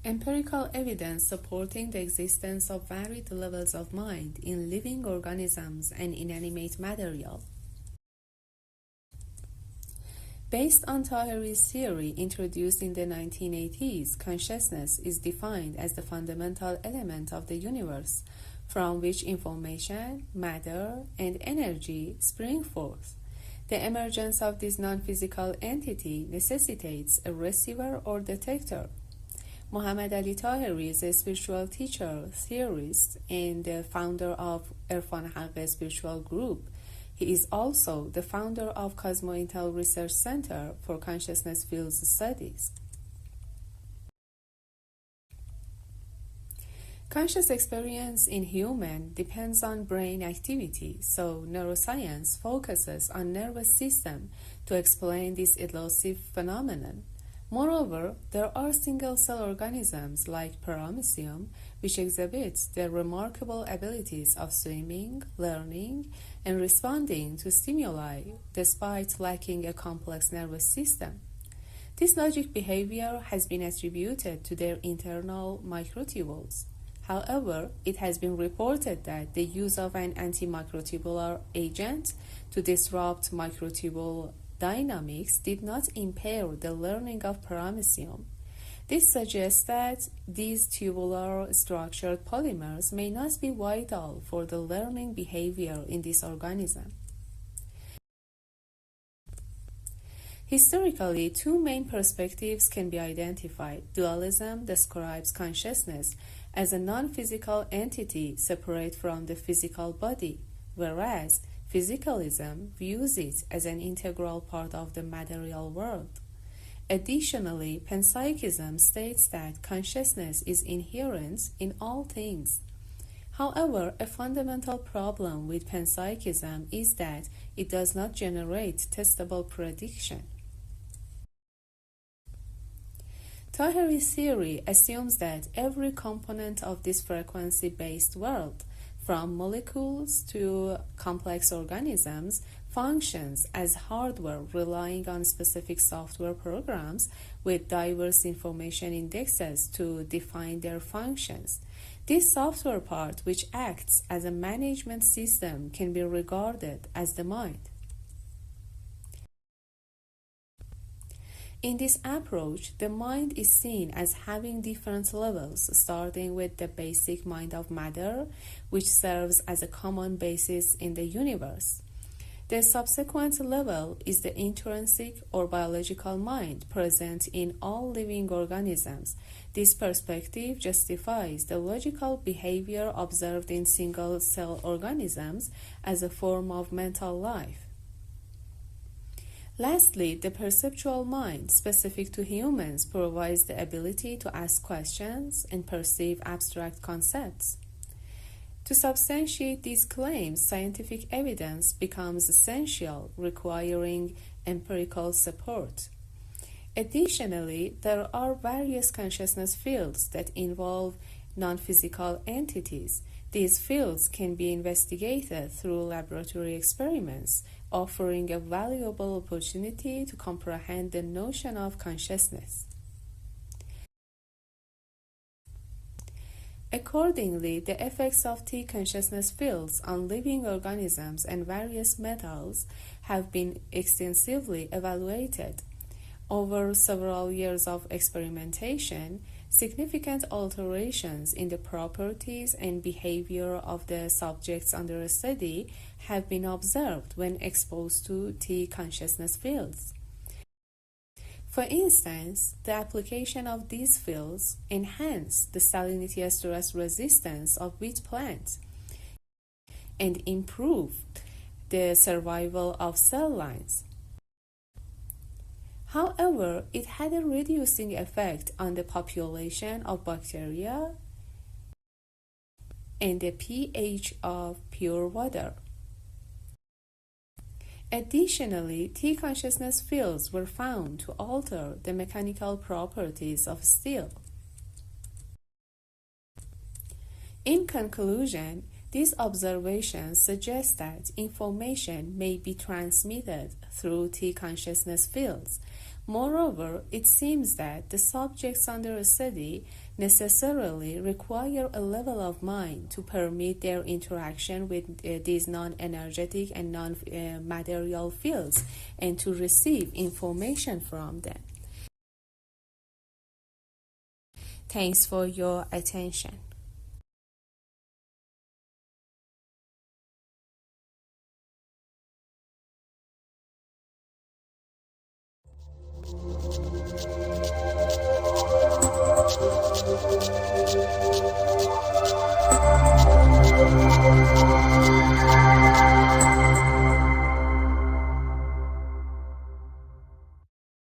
Empirical evidence supporting the existence of varied levels of mind in living organisms and inanimate material. Based on Taheri's theory introduced in the 1980s, consciousness is defined as the fundamental element of the universe from which information, matter, and energy spring forth. The emergence of this non-physical entity necessitates a receiver or detector. Muhammad Ali Taheri is a spiritual teacher, theorist, and the founder of Irfan Haqq spiritual group. He is also the founder of Cosmointel Research Center for Consciousness Fields Studies. Conscious experience in human depends on brain activity, so neuroscience focuses on nervous system to explain this elusive phenomenon. Moreover, there are single-cell organisms like paramecium, which exhibit the remarkable abilities of swimming, learning, and responding to stimuli despite lacking a complex nervous system. This logic behavior has been attributed to their internal microtubules. However, it has been reported that the use of an antimicrotubular agent to disrupt microtubule dynamics did not impair the learning of paramecium. This suggests that these tubular structured polymers may not be vital for the learning behavior in this organism. Historically, two main perspectives can be identified. Dualism describes consciousness as a non-physical entity separate from the physical body, whereas physicalism views it as an integral part of the material world. Additionally, panpsychism states that consciousness is inherent in all things. However, a fundamental problem with panpsychism is that it does not generate testable prediction. Taheri's theory assumes that every component of this frequency-based world, from molecules to complex organisms, functions as hardware relying on specific software programs with diverse information indexes to define their functions. This software part, which acts as a management system, can be regarded as the mind. In this approach, the mind is seen as having different levels, starting with the basic mind of matter, which serves as a common basis in the universe. The subsequent level is the intrinsic or biological mind present in all living organisms. This perspective justifies the logical behavior observed in single-cell organisms as a form of mental life. Lastly, the perceptual mind, specific to humans, provides the ability to ask questions and perceive abstract concepts. To substantiate these claims, scientific evidence becomes essential, requiring empirical support. Additionally, there are various consciousness fields that involve non-physical entities. These fields can be investigated through laboratory experiments, offering a valuable opportunity to comprehend the notion of consciousness. Accordingly, the effects of T consciousness fields on living organisms and various metals have been extensively evaluated. Over several years of experimentation, significant alterations in the properties and behavior of the subjects under study have been observed when exposed to T consciousness fields. For instance, the application of these fields enhanced the salinity stress resistance of wheat plants and improved the survival of cell lines. However, it had a reducing effect on the population of bacteria and the pH of pure water. Additionally, T consciousness fields were found to alter the mechanical properties of steel. In conclusion, these observations suggest that information may be transmitted through T consciousness fields, Moreover, it seems that the subjects under study necessarily require a level of mind to permit their interaction with these non-energetic and non-material fields and to receive information from them. Thanks for your attention.